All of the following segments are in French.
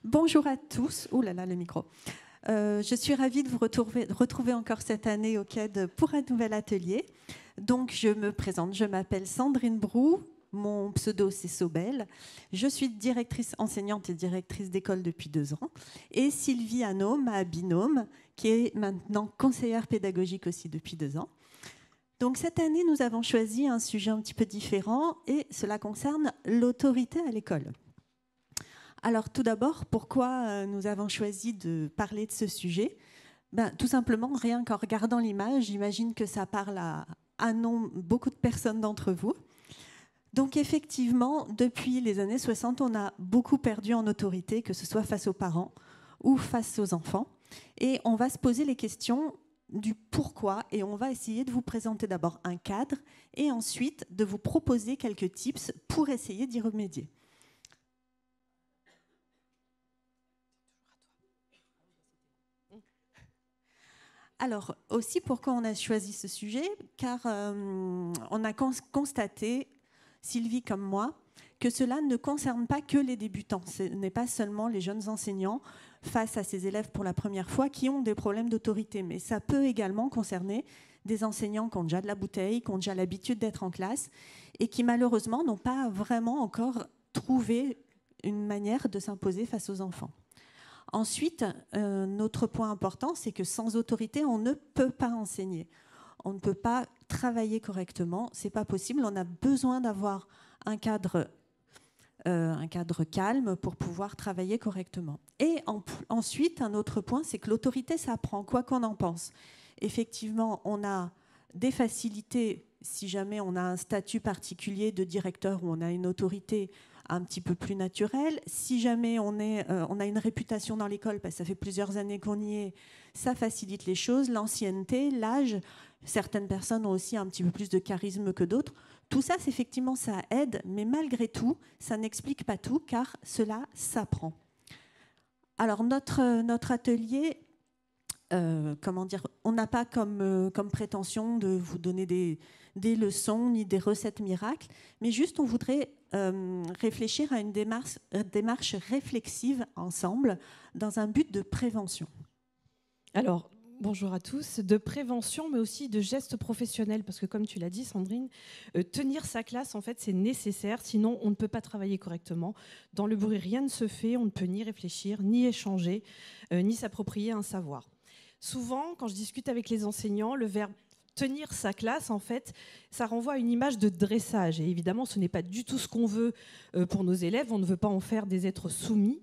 Bonjour à tous. Ouh là là, le micro. Je suis ravie de vous retrouver encore cette année au CAD pour un nouvel atelier. Donc, je me présente. Je m'appelle Sandrine Brou. Mon pseudo, c'est Sobel. Je suis directrice enseignante et directrice d'école depuis 2 ans. Et Sylvie Hanot, ma binôme, qui est maintenant conseillère pédagogique aussi depuis 2 ans. Donc, cette année, nous avons choisi un sujet un petit peu différent et cela concerne l'autorité à l'école. Alors tout d'abord, pourquoi nous avons choisi de parler de ce sujet ? Tout simplement, rien qu'en regardant l'image, j'imagine que ça parle à beaucoup de personnes d'entre vous. Donc effectivement, depuis les années 60, on a beaucoup perdu en autorité, que ce soit face aux parents ou face aux enfants. Et on va se poser les questions du pourquoi et on va essayer de vous présenter d'abord un cadre et ensuite de vous proposer quelques tips pour essayer d'y remédier. Alors, aussi, pourquoi on a choisi ce sujet ? Car on a constaté, Sylvie comme moi, que cela ne concerne pas que les débutants. Ce n'est pas seulement les jeunes enseignants face à ces élèves pour la première fois qui ont des problèmes d'autorité, mais ça peut également concerner des enseignants qui ont déjà de la bouteille, qui ont déjà l'habitude d'être en classe et qui malheureusement n'ont pas vraiment encore trouvé une manière de s'imposer face aux enfants. Ensuite, notre point important, c'est que sans autorité, on ne peut pas enseigner. On ne peut pas travailler correctement. Ce n'est pas possible. On a besoin d'avoir un cadre calme pour pouvoir travailler correctement. Et ensuite, un autre point, c'est que l'autorité s'apprend, quoi qu'on en pense. Effectivement, on a des facilités si jamais on a un statut particulier de directeur où on a une autorité un petit peu plus naturel. Si jamais on a une réputation dans l'école, parce que ça fait plusieurs années qu'on y est, ça facilite les choses. L'ancienneté, l'âge, certaines personnes ont aussi un petit peu plus de charisme que d'autres. Tout ça, effectivement, ça aide, mais malgré tout, ça n'explique pas tout, car cela s'apprend. Alors, notre atelier, on n'a pas comme prétention de vous donner des leçons ni des recettes miracles, mais juste on voudrait réfléchir à une démarche réflexive ensemble dans un but de prévention. Alors, bonjour à tous, de prévention mais aussi de gestes professionnels parce que comme tu l'as dit Sandrine, tenir sa classe en fait c'est nécessaire, sinon on ne peut pas travailler correctement. Dans le bruit rien ne se fait, on ne peut ni réfléchir, ni échanger, ni s'approprier un savoir. Souvent quand je discute avec les enseignants, le verbe tenir sa classe, en fait, ça renvoie à une image de dressage. Et évidemment, ce n'est pas du tout ce qu'on veut pour nos élèves. On ne veut pas en faire des êtres soumis.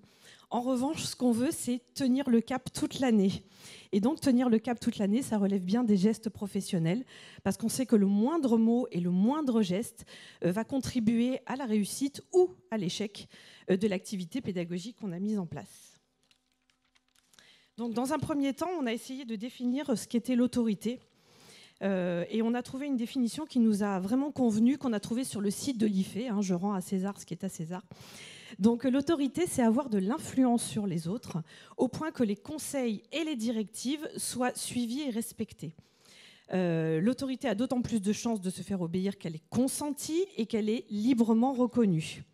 En revanche, ce qu'on veut, c'est tenir le cap toute l'année. Et donc, tenir le cap toute l'année, ça relève bien des gestes professionnels, parce qu'on sait que le moindre mot et le moindre geste va contribuer à la réussite ou à l'échec de l'activité pédagogique qu'on a mise en place. Donc, dans un premier temps, on a essayé de définir ce qu'était l'autorité. Et on a trouvé une définition qui nous a vraiment convenu, qu'on a trouvée sur le site de l'IFE, je rends à César ce qui est à César. Donc l'autorité, c'est avoir de l'influence sur les autres, au point que les conseils et les directives soient suivis et respectés. L'autorité a d'autant plus de chances de se faire obéir qu'elle est consentie et qu'elle est librement reconnue.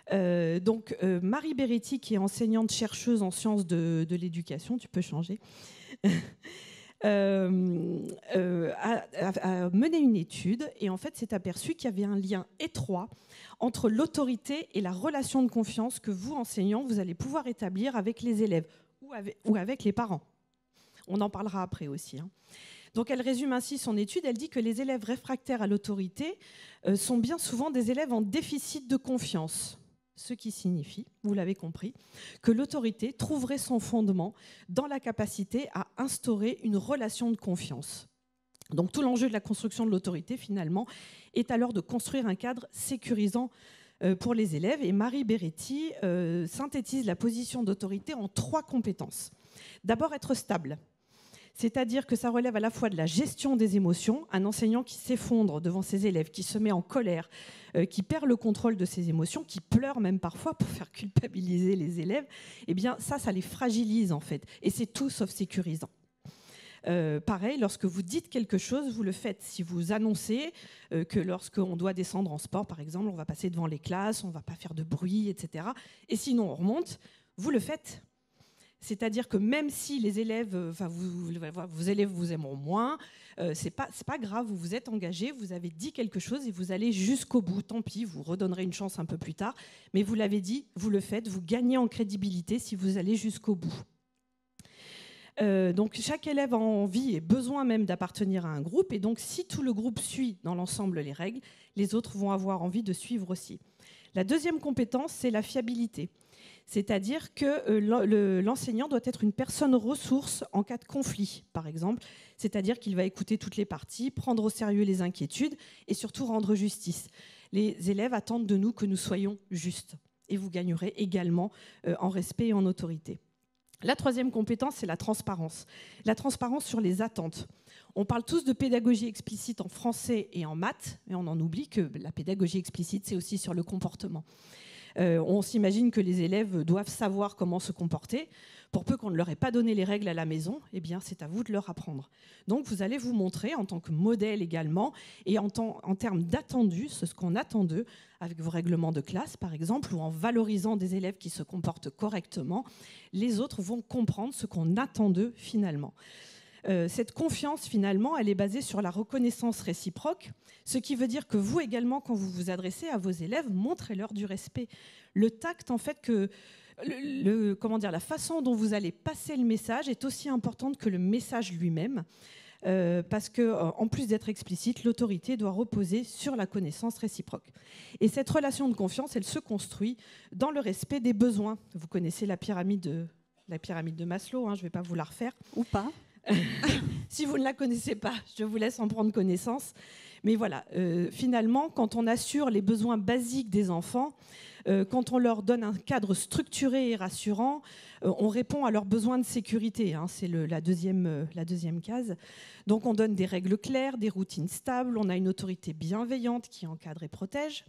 Marie Beretti, qui est enseignante-chercheuse en sciences de l'éducation, tu peux changer, a mené une étude et en fait s'est aperçu qu'il y avait un lien étroit entre l'autorité et la relation de confiance que vous, enseignants, vous allez pouvoir établir avec les élèves ou avec les parents. On en parlera après aussi. Donc elle résume ainsi son étude, elle dit que les élèves réfractaires à l'autorité sont bien souvent des élèves en déficit de confiance. Ce qui signifie, vous l'avez compris, que l'autorité trouverait son fondement dans la capacité à instaurer une relation de confiance. Donc tout l'enjeu de la construction de l'autorité, finalement, est alors de construire un cadre sécurisant pour les élèves. Et Marie Beretti synthétise la position d'autorité en 3 compétences. D'abord, être stable. C'est-à-dire que ça relève à la fois de la gestion des émotions, un enseignant qui s'effondre devant ses élèves, qui se met en colère, qui perd le contrôle de ses émotions, qui pleure même parfois pour faire culpabiliser les élèves, eh bien ça les fragilise en fait. Et c'est tout sauf sécurisant. Pareil, lorsque vous dites quelque chose, vous le faites. Si vous annoncez que lorsqu'on doit descendre en sport, par exemple, on va passer devant les classes, on ne va pas faire de bruit, etc. Et sinon on remonte, vous le faites. C'est-à-dire que même si les élèves, vos élèves vous aimeront moins, c'est pas grave, vous vous êtes engagé, vous avez dit quelque chose et vous allez jusqu'au bout. Tant pis, vous redonnerez une chance un peu plus tard, mais vous l'avez dit, vous le faites, vous gagnez en crédibilité si vous allez jusqu'au bout. Donc chaque élève a envie et besoin même d'appartenir à un groupe, et donc si tout le groupe suit dans l'ensemble les règles, les autres vont avoir envie de suivre aussi. La deuxième compétence, c'est la fiabilité. C'est-à-dire que l'enseignant doit être une personne ressource en cas de conflit, par exemple. C'est-à-dire qu'il va écouter toutes les parties, prendre au sérieux les inquiétudes et surtout rendre justice. Les élèves attendent de nous que nous soyons justes. Et vous gagnerez également en respect et en autorité. La troisième compétence, c'est la transparence. La transparence sur les attentes. On parle tous de pédagogie explicite en français et en maths, mais on en oublie que la pédagogie explicite, c'est aussi sur le comportement. On s'imagine que les élèves doivent savoir comment se comporter. Pour peu qu'on ne leur ait pas donné les règles à la maison, eh bien, c'est à vous de leur apprendre. Donc, vous allez vous montrer en tant que modèle également, et en termes d'attendu, ce qu'on attend d'eux, avec vos règlements de classe, par exemple, ou en valorisant des élèves qui se comportent correctement, les autres vont comprendre ce qu'on attend d'eux finalement. Cette confiance, finalement, elle est basée sur la reconnaissance réciproque, ce qui veut dire que vous également, quand vous vous adressez à vos élèves, montrez-leur du respect. Le tact, en fait, que la façon dont vous allez passer le message est aussi importante que le message lui-même, parce qu'en plus d'être explicite, l'autorité doit reposer sur la connaissance réciproque. Et cette relation de confiance, elle se construit dans le respect des besoins. Vous connaissez la pyramide de Maslow, hein, je ne vais pas vous la refaire. Ou pas. Si vous ne la connaissez pas, je vous laisse en prendre connaissance. Mais voilà, finalement, quand on assure les besoins basiques des enfants, quand on leur donne un cadre structuré et rassurant, on répond à leurs besoins de sécurité. Hein, c'est la deuxième case. Donc on donne des règles claires, des routines stables, on a une autorité bienveillante qui encadre et protège.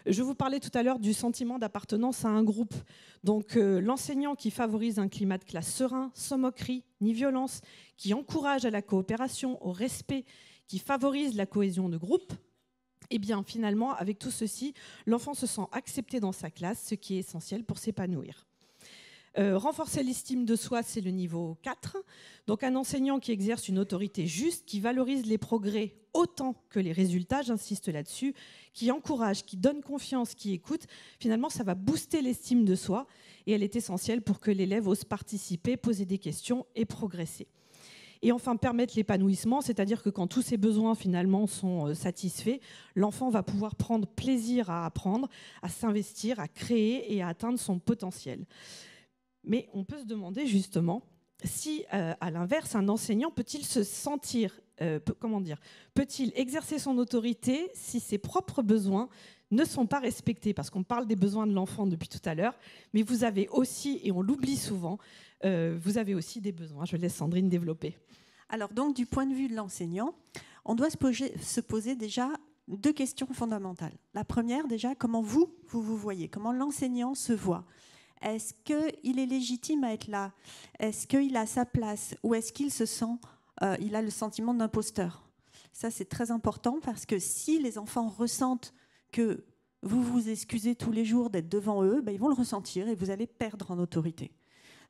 Je vous parlais tout à l'heure du sentiment d'appartenance à un groupe. Donc l'enseignant qui favorise un climat de classe serein, sans moquerie ni violence, qui encourage à la coopération, au respect, qui favorise la cohésion de groupe, et bien finalement, avec tout ceci, l'enfant se sent accepté dans sa classe, ce qui est essentiel pour s'épanouir. Renforcer l'estime de soi, c'est le niveau 4. Donc un enseignant qui exerce une autorité juste, qui valorise les progrès autant que les résultats, j'insiste là-dessus, qui encourage, qui donne confiance, qui écoute, finalement ça va booster l'estime de soi et elle est essentielle pour que l'élève ose participer, poser des questions et progresser. Et enfin, permettre l'épanouissement, c'est-à-dire que quand tous ses besoins finalement sont satisfaits, l'enfant va pouvoir prendre plaisir à apprendre, à s'investir, à créer et à atteindre son potentiel. Mais on peut se demander justement si, à l'inverse, un enseignant peut-il se sentir, peut-il exercer son autorité si ses propres besoins ne sont pas respectés? Parce qu'on parle des besoins de l'enfant depuis tout à l'heure, mais vous avez aussi, et on l'oublie souvent, vous avez aussi des besoins. Je laisse Sandrine développer. Alors donc, du point de vue de l'enseignant, on doit se poser déjà 2 questions fondamentales. La première, déjà, comment vous voyez? Comment l'enseignant se voit? Est-ce qu'il est légitime à être là? Est-ce qu'il a sa place? Ou est-ce qu'il se sent, il a le sentiment d'imposteur? Ça, c'est très important parce que si les enfants ressentent que vous vous excusez tous les jours d'être devant eux, ils vont le ressentir et vous allez perdre en autorité.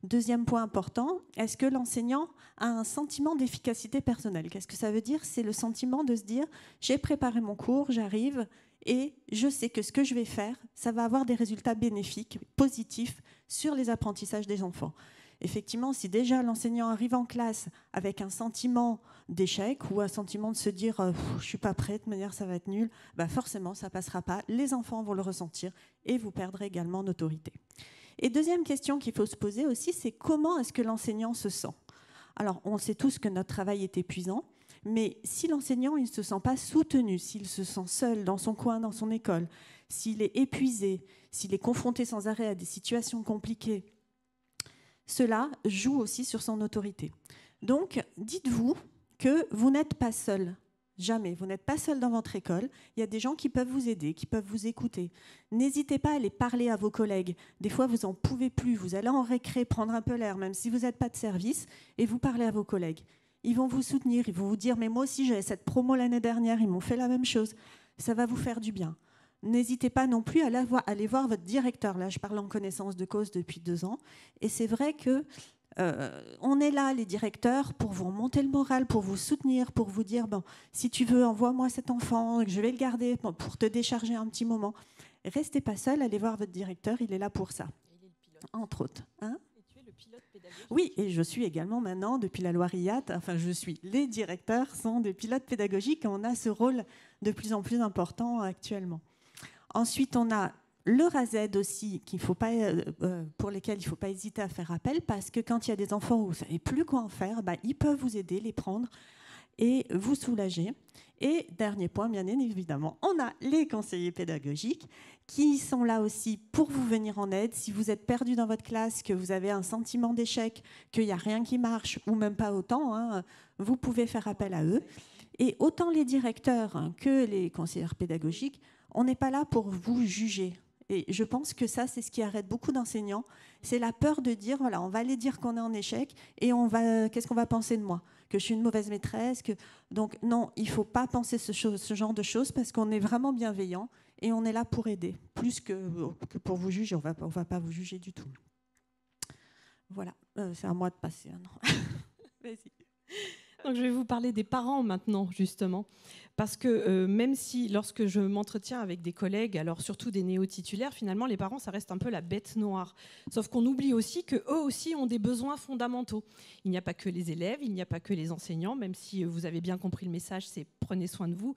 Deuxième point important, est-ce que l'enseignant a un sentiment d'efficacité personnelle? Qu'est-ce que ça veut dire? C'est le sentiment de se dire « j'ai préparé mon cours, j'arrive et je sais que ce que je vais faire, ça va avoir des résultats bénéfiques, positifs sur les apprentissages des enfants ». Effectivement, si déjà l'enseignant arrive en classe avec un sentiment d'échec ou un sentiment de se dire « je ne suis pas prêt, de manière ça va être nul », forcément ça ne passera pas, les enfants vont le ressentir et vous perdrez également en autorité. Et deuxième question qu'il faut se poser aussi, c'est comment est-ce que l'enseignant se sent? Alors, on sait tous que notre travail est épuisant, mais si l'enseignant ne se sent pas soutenu, s'il se sent seul dans son coin, dans son école, s'il est épuisé, s'il est confronté sans arrêt à des situations compliquées, cela joue aussi sur son autorité. Donc, dites-vous que vous n'êtes pas seul. Jamais. Vous n'êtes pas seul dans votre école. Il y a des gens qui peuvent vous aider, qui peuvent vous écouter. N'hésitez pas à aller parler à vos collègues. Des fois, vous n'en pouvez plus. Vous allez en récré prendre un peu l'air, même si vous n'êtes pas de service, et vous parlez à vos collègues. Ils vont vous soutenir, ils vont vous dire « mais moi aussi, j'avais cette promo l'année dernière, ils m'ont fait la même chose ». Ça va vous faire du bien. n'hésitez pas non plus à aller voir votre directeur. Là, je parle en connaissance de cause depuis 2 ans. Et c'est vrai que on est là, les directeurs, pour vous remonter le moral, pour vous soutenir, pour vous dire, bon, si tu veux, envoie-moi cet enfant, je vais le garder pour te décharger un petit moment. Restez pas seul, allez voir votre directeur, il est là pour ça, entre autres. Hein ? Oui, et je suis également maintenant, depuis la loi RIAT, les directeurs sont des pilotes pédagogiques et on a ce rôle de plus en plus important actuellement. Ensuite, on a le RASED aussi, pour lesquels il ne faut pas hésiter à faire appel, parce que quand il y a des enfants où vous ne savez plus quoi en faire, ils peuvent vous aider, les prendre et vous soulager. Et dernier point, bien évidemment, on a les conseillers pédagogiques qui sont là aussi pour vous venir en aide. Si vous êtes perdu dans votre classe, que vous avez un sentiment d'échec, qu'il n'y a rien qui marche, ou même pas autant, vous pouvez faire appel à eux. Et autant les directeurs que les conseillers pédagogiques, on n'est pas là pour vous juger. Et je pense que ça, c'est ce qui arrête beaucoup d'enseignants. C'est la peur de dire, voilà, on va aller dire qu'on est en échec et qu'est-ce qu'on va penser de moi ? Que je suis une mauvaise maîtresse. Donc non, il ne faut pas penser ce genre de choses parce qu'on est vraiment bienveillant et on est là pour aider. Plus que pour vous juger, on ne va pas vous juger du tout. Voilà, c'est à moi de passer. Non. Vas-y. Donc, je vais vous parler des parents maintenant, justement. Parce que même si, lorsque je m'entretiens avec des collègues, alors surtout des néo-titulaires, finalement, les parents, ça reste un peu la bête noire. Sauf qu'on oublie aussi qu'eux aussi ont des besoins fondamentaux. Il n'y a pas que les élèves, il n'y a pas que les enseignants, même si vous avez bien compris le message, c'est prenez soin de vous.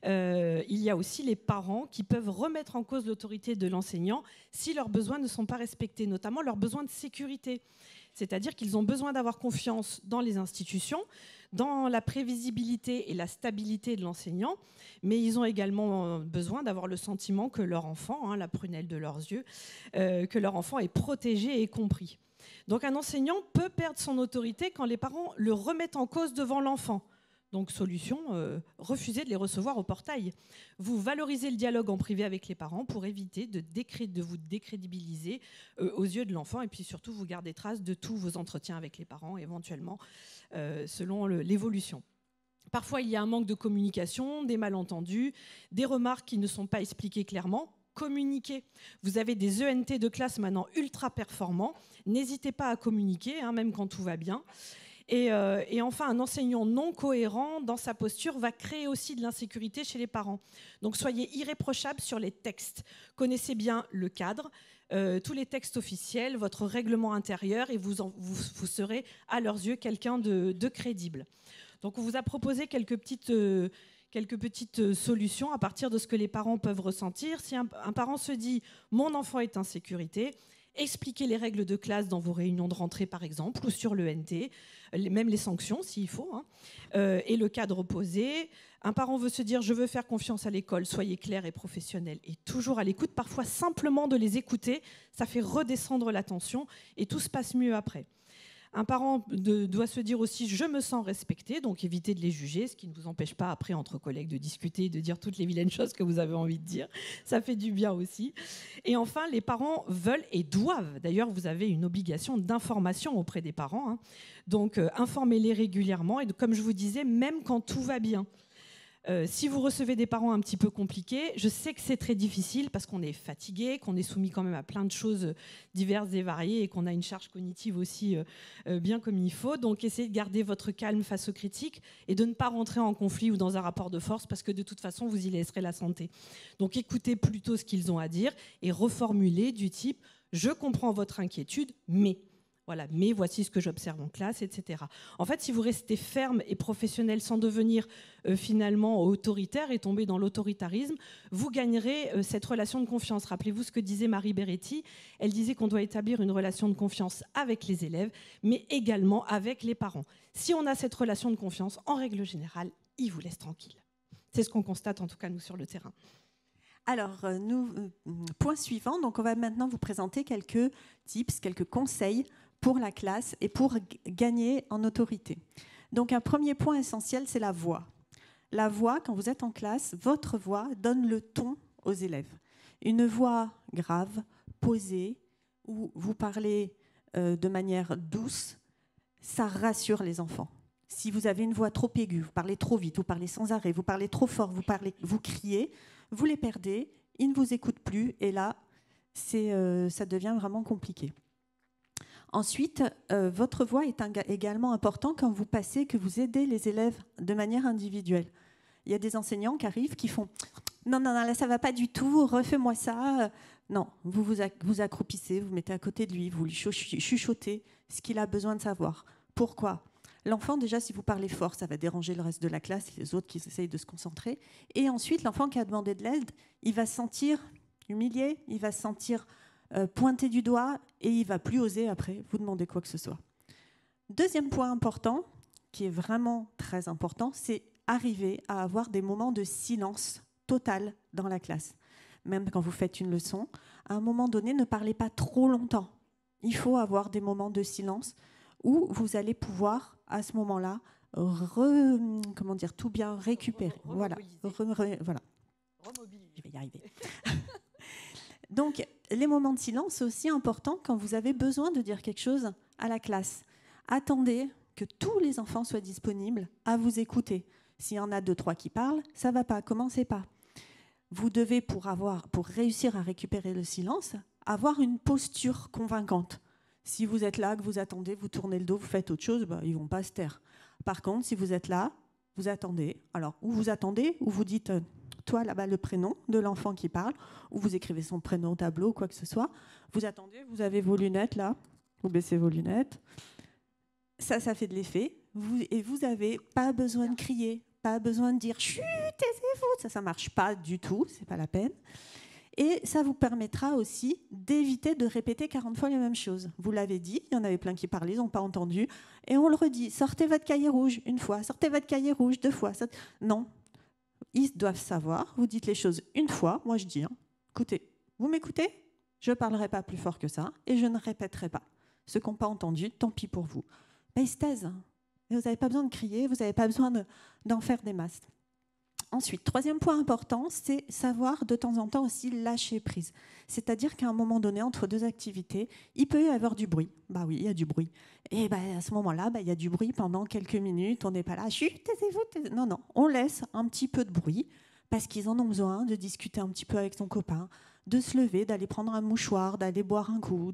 Il y a aussi les parents qui peuvent remettre en cause l'autorité de l'enseignant si leurs besoins ne sont pas respectés, notamment leurs besoins de sécurité. C'est-à-dire qu'ils ont besoin d'avoir confiance dans les institutions, dans la prévisibilité et la stabilité de l'enseignant, mais ils ont également besoin d'avoir le sentiment que leur enfant, la prunelle de leurs yeux, que leur enfant est protégé et compris. Donc un enseignant peut perdre son autorité quand les parents le remettent en cause devant l'enfant. Donc solution, refusez de les recevoir au portail. Vous valorisez le dialogue en privé avec les parents pour éviter de vous décrédibiliser aux yeux de l'enfant et puis surtout vous gardez trace de tous vos entretiens avec les parents éventuellement selon l'évolution. Parfois il y a un manque de communication, des malentendus, des remarques qui ne sont pas expliquées clairement. Communiquer. Vous avez des ENT de classe maintenant ultra performants. N'hésitez pas à communiquer, même quand tout va bien. Et enfin, un enseignant non cohérent dans sa posture va créer aussi de l'insécurité chez les parents. Donc soyez irréprochables sur les textes. Connaissez bien le cadre, tous les textes officiels, votre règlement intérieur, et vous serez à leurs yeux quelqu'un de crédible. Donc on vous a proposé quelques petites solutions à partir de ce que les parents peuvent ressentir. Si un parent se dit « mon enfant est en sécurité », expliquez les règles de classe dans vos réunions de rentrée, par exemple, ou sur l'ENT, même les sanctions, s'il faut, et le cadre posé. Un parent veut se dire « je veux faire confiance à l'école », soyez clair et professionnel, et toujours à l'écoute. Parfois, simplement de les écouter, ça fait redescendre la tension, et tout se passe mieux après. Un parent doit se dire aussi « je me sens respecté », donc évitez de les juger, ce qui ne vous empêche pas après, entre collègues, de discuter, de dire toutes les vilaines choses que vous avez envie de dire. Ça fait du bien aussi. Et enfin, les parents veulent et doivent, d'ailleurs, vous avez une obligation d'information auprès des parents, donc informez-les régulièrement, et comme je vous disais, même quand tout va bien. Si vous recevez des parents un petit peu compliqués, je sais que c'est très difficile parce qu'on est fatigué, qu'on est soumis quand même à plein de choses diverses et variées et qu'on a une charge cognitive aussi bien comme il faut. Donc essayez de garder votre calme face aux critiques et de ne pas rentrer en conflit ou dans un rapport de force parce que de toute façon, vous y laisserez la santé. Donc écoutez plutôt ce qu'ils ont à dire et reformulez du type « je comprends votre inquiétude, mais… ». Voilà, mais voici ce que j'observe en classe, etc. En fait, si vous restez ferme et professionnel sans devenir finalement autoritaire et tomber dans l'autoritarisme, vous gagnerez cette relation de confiance. Rappelez-vous ce que disait Marie Beretti. Elle disait qu'on doit établir une relation de confiance avec les élèves, mais également avec les parents. Si on a cette relation de confiance, en règle générale, ils vous laissent tranquille. C'est ce qu'on constate, en tout cas, nous, sur le terrain. Alors, point suivant. Donc, on va maintenant vous présenter quelques tips, quelques conseils pour la classe et pour gagner en autorité. Donc un premier point essentiel, c'est la voix. La voix, quand vous êtes en classe, votre voix donne le ton aux élèves. Une voix grave, posée, où vous parlez de manière douce, ça rassure les enfants. Si vous avez une voix trop aiguë, vous parlez trop vite, vous parlez sans arrêt, vous parlez trop fort, vous criez, vous les perdez, il ne vous écoute plus, et là, ça devient vraiment compliqué. Ensuite, votre voix est également importante quand vous passez, que vous aidez les élèves de manière individuelle. Il y a des enseignants qui arrivent, qui font « Non, là, ça ne va pas du tout, refais-moi ça ». Non, vous accroupissez, vous mettez à côté de lui, vous lui chuchotez ce qu'il a besoin de savoir. Pourquoi ? L'enfant, déjà, si vous parlez fort, ça va déranger le reste de la classe, les autres qui essayent de se concentrer. Et ensuite, l'enfant qui a demandé de l'aide, il va se sentir humilié, il va se sentir pointé du doigt et il ne va plus oser après vous demander quoi que ce soit. Deuxième point important, qui est vraiment très important, c'est arriver à avoir des moments de silence total dans la classe. Même quand vous faites une leçon, à un moment donné, ne parlez pas trop longtemps. Il faut avoir des moments de silence où vous allez pouvoir, à ce moment-là, tout bien récupérer. Voilà. Je vais y arriver. Donc, les moments de silence, c'est aussi important quand vous avez besoin de dire quelque chose à la classe. Attendez que tous les enfants soient disponibles à vous écouter. S'il y en a 2-3 qui parlent, ça ne va pas, commencez pas. Vous devez, pour réussir à récupérer le silence, avoir une posture convaincante. Si vous êtes là, que vous attendez, vous tournez le dos, vous faites autre chose, ils ne vont pas se taire. Par contre, si vous êtes là, vous attendez. Alors, ou vous attendez, ou vous dites, toi, là-bas, le prénom de l'enfant qui parle, ou vous écrivez son prénom au tableau, quoi que ce soit. Vous attendez, vous avez vos lunettes, là. Vous baissez vos lunettes. Ça fait de l'effet. Et vous n'avez pas besoin de crier, pas besoin de dire « chut, taisez-vous ». Ça ne marche pas du tout, ce n'est pas la peine. Et ça vous permettra aussi d'éviter de répéter 40 fois les mêmes choses. Vous l'avez dit, il y en avait plein qui parlaient, ils n'ont pas entendu. Et on le redit, sortez votre cahier rouge une fois, sortez votre cahier rouge 2 fois. Non, ils doivent savoir, vous dites les choses une fois, moi je dis, écoutez, vous m'écoutez ? Je ne parlerai pas plus fort que ça et je ne répéterai pas. Ceux qui n'ont pas entendu, tant pis pour vous. Ils se taisent. Et vous n'avez pas besoin de crier, vous n'avez pas besoin d'en faire des masses. Ensuite, troisième point important, c'est savoir de temps en temps aussi lâcher prise. C'est-à-dire qu'à un moment donné, entre 2 activités, il peut y avoir du bruit. Oui, il y a du bruit. Et à ce moment-là, il y a du bruit pendant quelques minutes. On n'est pas là, chut, taisez-vous. Non, on laisse un petit peu de bruit parce qu'ils en ont besoin de discuter un petit peu avec son copain, de se lever, d'aller prendre un mouchoir, d'aller boire un coup.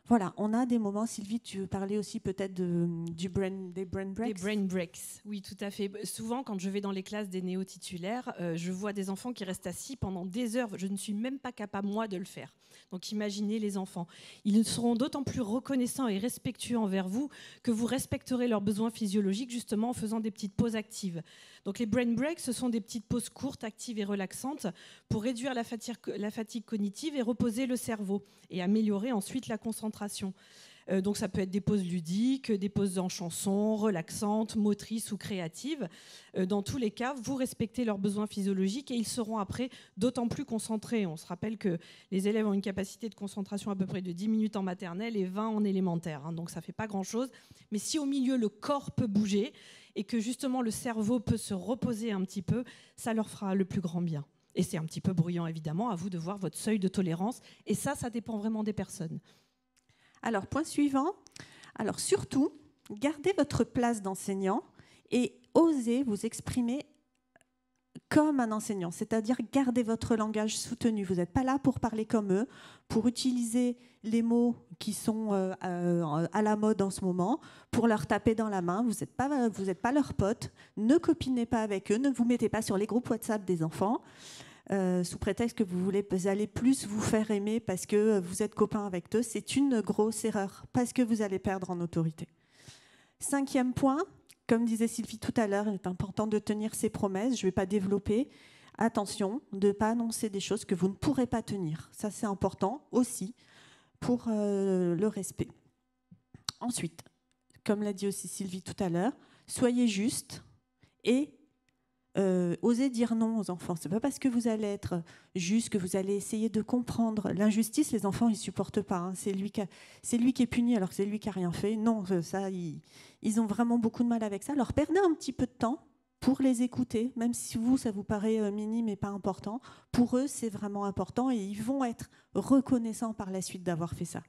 Voilà, on a des moments. Sylvie, tu parlais aussi peut-être des brain breaks. Des brain breaks, oui, tout à fait. Souvent, quand je vais dans les classes des néo-titulaires, je vois des enfants qui restent assis pendant des heures. Je ne suis même pas capable, moi, de le faire. Donc, imaginez les enfants. Ils seront d'autant plus reconnaissants et respectueux envers vous que vous respecterez leurs besoins physiologiques, justement, en faisant des petites pauses actives. Donc, les brain breaks, ce sont des petites pauses courtes, actives et relaxantes pour réduire la fatigue cognitive et reposer le cerveau et améliorer ensuite la concentration. Donc ça peut être des pauses ludiques, des pauses en chanson, relaxantes, motrices ou créatives. Dans tous les cas, vous respectez leurs besoins physiologiques et ils seront après d'autant plus concentrés. On se rappelle que les élèves ont une capacité de concentration à peu près de 10 minutes en maternelle et 20 en élémentaire. Donc ça ne fait pas grand-chose. Mais si au milieu, le corps peut bouger et que justement le cerveau peut se reposer un petit peu, ça leur fera le plus grand bien. Et c'est un petit peu bruyant, évidemment, à vous de voir votre seuil de tolérance. Et ça dépend vraiment des personnes. Alors, point suivant. Alors, surtout, gardez votre place d'enseignant et osez vous exprimer comme un enseignant, c'est-à-dire gardez votre langage soutenu. Vous n'êtes pas là pour parler comme eux, pour utiliser les mots qui sont à la mode en ce moment, pour leur taper dans la main. Vous n'êtes pas leurs potes, ne copinez pas avec eux, ne vous mettez pas sur les groupes WhatsApp des enfants, sous prétexte que vous allez plus vous faire aimer parce que vous êtes copains avec eux. C'est une grosse erreur, parce que vous allez perdre en autorité. 5e point, comme disait Sylvie tout à l'heure, il est important de tenir ses promesses. Je ne vais pas développer. Attention de ne pas annoncer des choses que vous ne pourrez pas tenir. Ça, c'est important aussi pour le respect. Ensuite, comme l'a dit aussi Sylvie tout à l'heure, soyez juste et osez dire non aux enfants. Ce n'est pas parce que vous allez être juste que vous allez essayer de comprendre. L'injustice, les enfants, ils ne supportent pas. Hein. C'est lui qui est puni alors que c'est lui qui n'a rien fait. Non, ça, ils ont vraiment beaucoup de mal avec ça. Alors, perdez un petit peu de temps pour les écouter, même si ça vous paraît minime et pas important. Pour eux, c'est vraiment important et ils vont être reconnaissants par la suite d'avoir fait ça.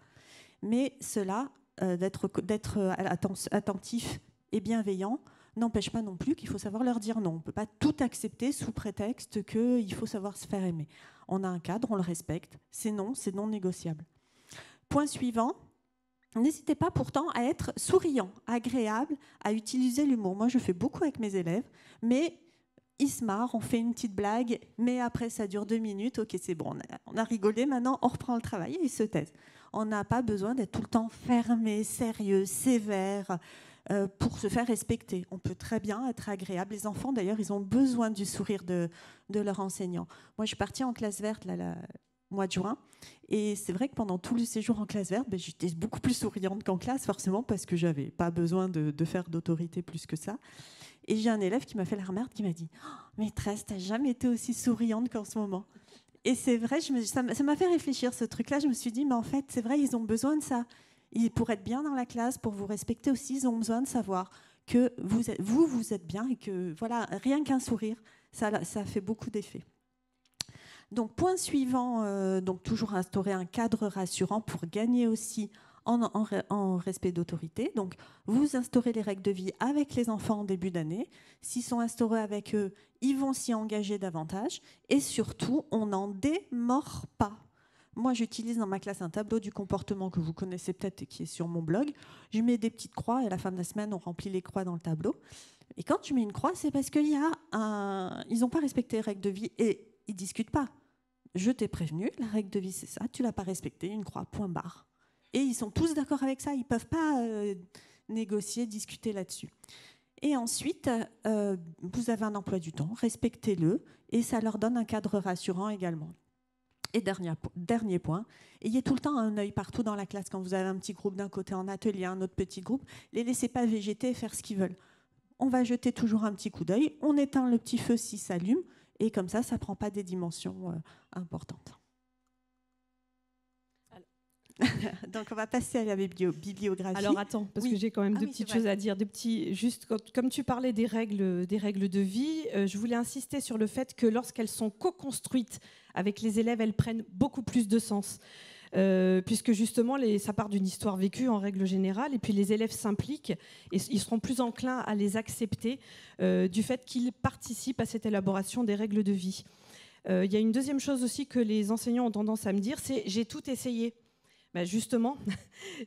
Mais cela, d'être attentif et bienveillant, n'empêche pas non plus qu'il faut savoir leur dire non. On ne peut pas tout accepter sous prétexte qu'il faut savoir se faire aimer. On a un cadre, on le respecte. C'est non négociable. Point suivant, n'hésitez pas pourtant à être souriant, agréable, à utiliser l'humour. Moi, je fais beaucoup avec mes élèves, mais ils se marrent, on fait une petite blague, mais après, ça dure 2 minutes. Ok, c'est bon, on a rigolé, maintenant, on reprend le travail et ils se taisent. On n'a pas besoin d'être tout le temps fermé, sérieux, sévère, pour se faire respecter. On peut très bien être agréable. Les enfants, d'ailleurs, ils ont besoin du sourire de leur enseignant. Moi, je suis partie en classe verte le mois de juin, et c'est vrai que pendant tout le séjour en classe verte, j'étais beaucoup plus souriante qu'en classe, forcément, parce que j'avais pas besoin de faire d'autorité plus que ça. Et j'ai un élève qui m'a fait la remarque, qui m'a dit oh, « Maîtresse, t'as jamais été aussi souriante qu'en ce moment ». Et c'est vrai, ça m'a fait réfléchir, ce truc-là. Je me suis dit, mais en fait, c'est vrai, ils ont besoin de ça. Pour être bien dans la classe, pour vous respecter aussi, ils ont besoin de savoir que vous êtes bien et que, voilà, rien qu'un sourire, ça fait beaucoup d'effet. Donc, point suivant, donc toujours instaurer un cadre rassurant pour gagner aussi en respect d'autorité. Donc, vous instaurez les règles de vie avec les enfants en début d'année. S'ils sont instaurés avec eux, ils vont s'y engager davantage. Et surtout, on n'en démord pas. Moi, j'utilise dans ma classe un tableau du comportement que vous connaissez peut-être et qui est sur mon blog. Je mets des petites croix et à la fin de la semaine, on remplit les croix dans le tableau. Et quand tu mets une croix, c'est parce qu'ils n'ont pas respecté les règles de vie et ils ne discutent pas. Je t'ai prévenu, la règle de vie, c'est ça. Tu ne l'as pas respectée, une croix, point barre. Et ils sont tous d'accord avec ça. Ils ne peuvent pas négocier, discuter là-dessus. Et ensuite, vous avez un emploi du temps, respectez-le, et ça leur donne un cadre rassurant également. Et dernier point, ayez tout le temps un œil partout dans la classe. Quand vous avez un petit groupe d'un côté en atelier, un autre petit groupe, les laissez pas végéter et faire ce qu'ils veulent. On va jeter toujours un petit coup d'œil, on éteint le petit feu s'il s'allume, et comme ça ne prend pas des dimensions importantes. Donc, on va passer à la bibliographie. Alors, attends, parce que j'ai quand même deux petites choses à dire. Juste, comme tu parlais des règles de vie, je voulais insister sur le fait que lorsqu'elles sont co-construites avec les élèves, elles prennent beaucoup plus de sens. Puisque justement, ça part d'une histoire vécue en règle générale, et puis les élèves s'impliquent, et ils seront plus enclins à les accepter du fait qu'ils participent à cette élaboration des règles de vie. Il y a une deuxième chose aussi que les enseignants ont tendance à me dire, c'est « j'ai tout essayé ». Ben justement,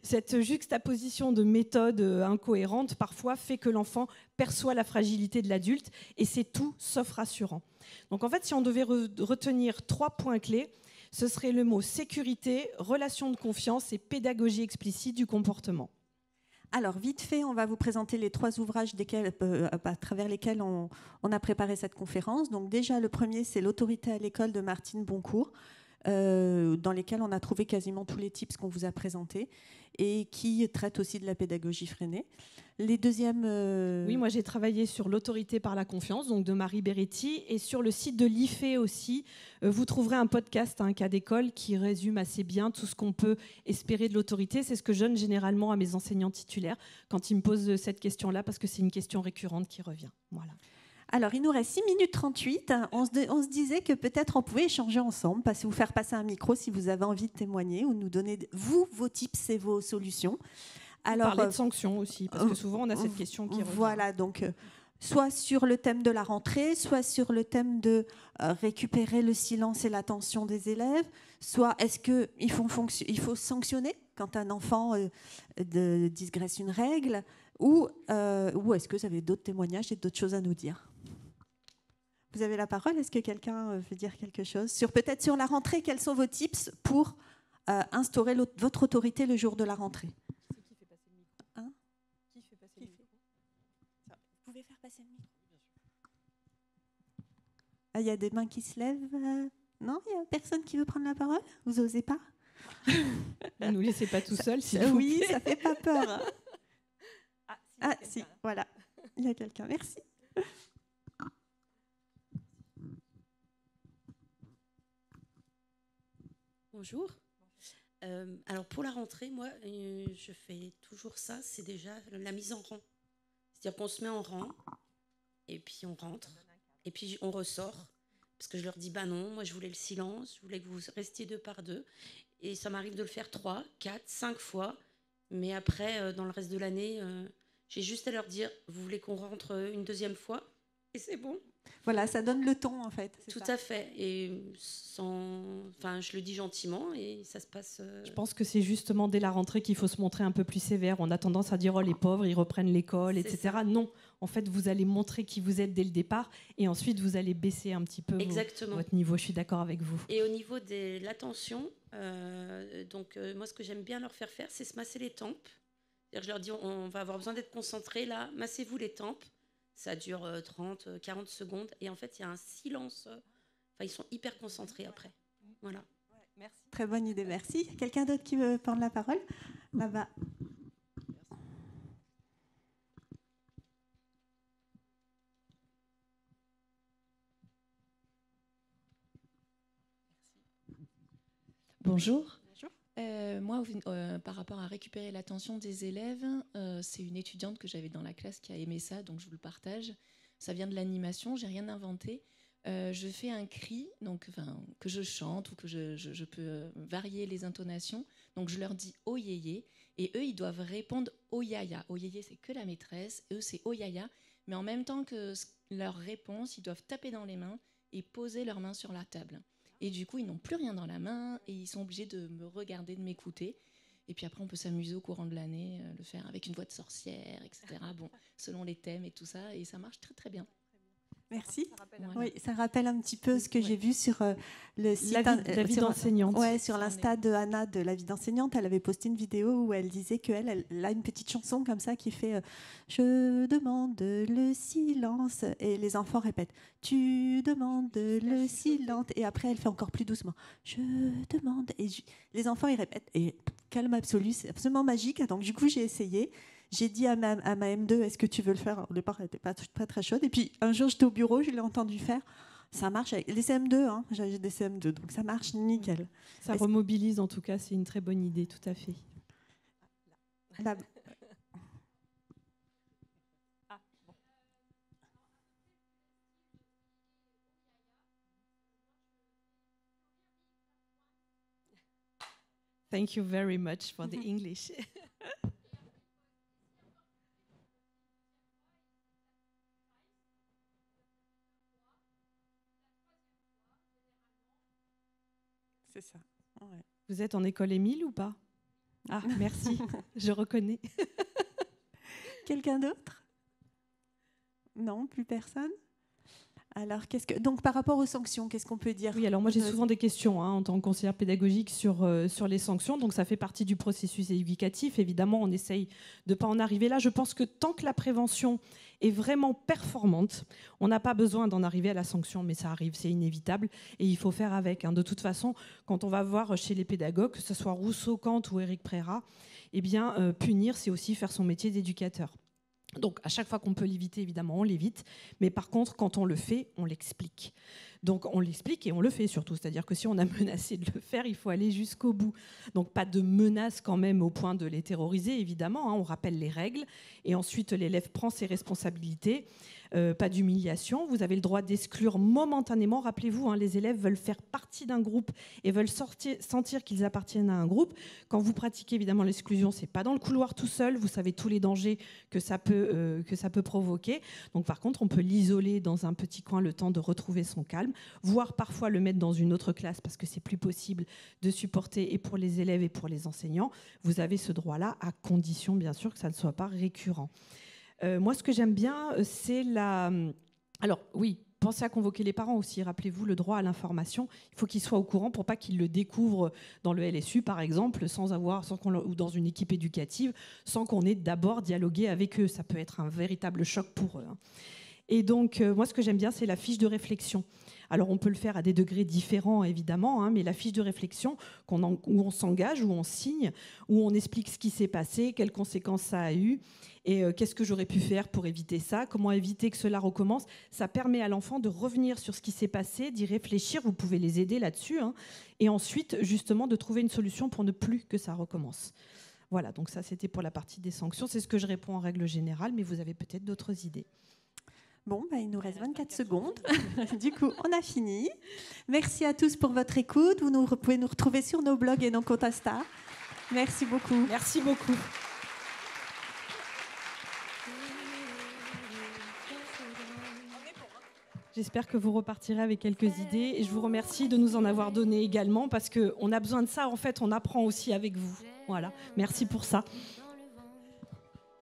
cette juxtaposition de méthodes incohérentes parfois fait que l'enfant perçoit la fragilité de l'adulte, et c'est tout sauf rassurant. Donc en fait, si on devait retenir 3 points clés, ce serait le mot sécurité, relation de confiance et pédagogie explicite du comportement. Alors, vite fait, on va vous présenter les 3 ouvrages à travers lesquels on a préparé cette conférence. Donc déjà, le premier, c'est L'autorité à l'école de Martine Boncourt, dans lesquels on a trouvé quasiment tous les tips qu'on vous a présentés et qui traitent aussi de la pédagogie freinée. Les deuxièmes... Oui, moi j'ai travaillé sur l'autorité par la confiance, donc de Marie Beretti, et sur le site de l'IFE aussi, vous trouverez un podcast, un cas d'école, qui résume assez bien tout ce qu'on peut espérer de l'autorité. C'est ce que je donne généralement à mes enseignants titulaires quand ils me posent cette question-là, parce que c'est une question récurrente qui revient. Voilà. Alors, il nous reste 6 minutes 38. On se disait que peut-être on pouvait échanger ensemble, vous faire passer un micro si vous avez envie de témoigner ou nous donner, vos tips et vos solutions. Alors, parler de sanctions aussi, parce que souvent on a cette question qui revient. Voilà, donc soit sur le thème de la rentrée, soit sur le thème de récupérer le silence et l'attention des élèves, soit est-ce qu'il faut sanctionner quand un enfant digresse une règle, ou est-ce que vous avez d'autres témoignages et d'autres choses à nous dire ? Vous avez la parole. Est-ce que quelqu'un veut dire quelque chose peut-être sur la rentrée, quels sont vos tips pour instaurer votre autorité le jour de la rentrée ? Qui fait passer le micro ? Hein ? Qui fait passer le micro ? Vous pouvez faire passer le micro ? Il y a des mains qui se lèvent. Non, il n'y a personne qui veut prendre la parole ? Vous n'osez pas ? Ne nous laissez pas tout seuls, s'il vous plaît. Oui, ça ne fait pas peur. Si, voilà. Il y a quelqu'un. Merci. Bonjour. Alors pour la rentrée, moi, je fais toujours ça, c'est déjà la mise en rang. C'est-à-dire qu'on se met en rang, et puis on rentre, et puis on ressort. Parce que je leur dis, non, moi je voulais le silence, je voulais que vous restiez 2 par 2. Et ça m'arrive de le faire 3, 4, 5 fois. Mais après, dans le reste de l'année, J'ai juste à leur dire, vous voulez qu'on rentre une deuxième fois? Et c'est bon. Voilà, ça donne le ton en fait. Tout à fait. Et je le dis gentiment et ça se passe. Je pense que c'est justement dès la rentrée qu'il faut se montrer un peu plus sévère. On a tendance à dire oh les pauvres, ils reprennent l'école, etc. Ça. Non, en fait, vous allez montrer qui vous êtes dès le départ et ensuite vous allez baisser un petit peu votre niveau. Je suis d'accord avec vous. Et au niveau de l'attention, moi ce que j'aime bien leur faire faire, c'est se masser les tempes. Je leur dis on va avoir besoin d'être concentrés là, massez-vous les tempes. Ça dure 30, 40 secondes. Et en fait, il y a un silence. Ils sont hyper concentrés après. Voilà. Ouais, merci. Très bonne idée, merci. Quelqu'un d'autre qui veut prendre la parole? Là-bas. Bonjour. Moi, par rapport à récupérer l'attention des élèves, c'est une étudiante que j'avais dans la classe qui a aimé ça, donc je vous le partage. Ça vient de l'animation, j'ai rien inventé. Je fais un cri, que je chante ou que je peux varier les intonations. Donc je leur dis « oh yéyé » et eux, ils doivent répondre « oh yaya ». « Oh yéyé », c'est que la maîtresse, eux, c'est « oh yaya ». Mais en même temps que leur réponse, ils doivent taper dans les mains et poser leurs mains sur la table. Et du coup, ils n'ont plus rien dans la main et ils sont obligés de me regarder, de m'écouter. Et puis après, on peut s'amuser au courant de l'année, le faire avec une voix de sorcière, etc. Bon, selon les thèmes et tout ça. Et ça marche très, très bien. Merci. Oui, ça rappelle un petit peu ce que j'ai vu sur le site la vie d'enseignante. Ouais, sur l'Insta de Anna de la vie d'enseignante. Elle avait posté une vidéo où elle disait qu'elle a une petite chanson comme ça qui fait je demande le silence. Et les enfants répètent tu demandes le silence. Et après, elle fait encore plus doucement je demande. Et les enfants, ils répètent. Et calme absolu, c'est absolument magique. Donc, du coup, j'ai essayé. J'ai dit à ma M2, est-ce que tu veux le faire? Au départ, elle n'était pas très chaude. Et puis, un jour, j'étais au bureau, je l'ai entendu faire. Ça marche avec les CM2, hein. J'ai des CM2, donc ça marche nickel. Ça remobilise, en tout cas, c'est une très bonne idée, tout à fait. Là. Thank you very much for the English. C'est ça. Ouais. Vous êtes en école Émile ou pas? Ah, merci, je reconnais. Quelqu'un d'autre? Non, plus personne? Alors, donc par rapport aux sanctions, qu'est-ce qu'on peut dire? Oui, alors moi j'ai souvent des questions en tant que conseillère pédagogique sur les sanctions. Donc ça fait partie du processus éducatif. Évidemment, on essaye de ne pas en arriver là. Je pense que tant que la prévention est vraiment performante, on n'a pas besoin d'en arriver à la sanction, mais ça arrive, c'est inévitable et il faut faire avec. De toute façon, quand on va voir chez les pédagogues, que ce soit Rousseau, Kant ou Éric Prérat, punir, c'est aussi faire son métier d'éducateur. Donc, à chaque fois qu'on peut l'éviter, évidemment, on l'évite. Mais par contre, quand on le fait, on l'explique. Donc, on l'explique et on le fait surtout. C'est-à-dire que si on a menacé de le faire, il faut aller jusqu'au bout. Donc, pas de menace quand même au point de les terroriser, évidemment. On rappelle les règles. Et ensuite, l'élève prend ses responsabilités. Pas d'humiliation. Vous avez le droit d'exclure momentanément. Rappelez-vous, les élèves veulent faire partie d'un groupe et veulent sentir qu'ils appartiennent à un groupe. Quand vous pratiquez évidemment l'exclusion, c'est pas dans le couloir tout seul. Vous savez tous les dangers que ça peut provoquer. Donc par contre, on peut l'isoler dans un petit coin le temps de retrouver son calme, voire parfois le mettre dans une autre classe parce que c'est plus possible de supporter et pour les élèves et pour les enseignants. Vous avez ce droit-là à condition bien sûr que ça ne soit pas récurrent. Moi, ce que j'aime bien, c'est la... Alors, oui, pensez à convoquer les parents aussi. Rappelez-vous le droit à l'information. Il faut qu'ils soient au courant pour pas qu'ils le découvrent dans le LSU, par exemple, ou dans une équipe éducative, sans qu'on ait d'abord dialogué avec eux. Ça peut être un véritable choc pour eux. Et donc, moi, ce que j'aime bien, c'est la fiche de réflexion. Alors, on peut le faire à des degrés différents, évidemment, mais la fiche de réflexion où on s'engage, où on signe, où on explique ce qui s'est passé, quelles conséquences ça a eu, et qu'est-ce que j'aurais pu faire pour éviter ça, comment éviter que cela recommence. Ça permet à l'enfant de revenir sur ce qui s'est passé, d'y réfléchir, vous pouvez les aider là-dessus, et ensuite, justement, de trouver une solution pour ne plus que ça recommence. Voilà, donc ça, c'était pour la partie des sanctions. C'est ce que je réponds en règle générale, mais vous avez peut-être d'autres idées. Bon, il nous reste 24 secondes. Du coup, on a fini. Merci à tous pour votre écoute. Vous pouvez nous retrouver sur nos blogs et nos comptes Insta. Merci beaucoup. Merci beaucoup. J'espère que vous repartirez avec quelques idées et je vous remercie de nous en avoir donné également parce qu'on a besoin de ça. En fait, on apprend aussi avec vous. Voilà. Merci pour ça.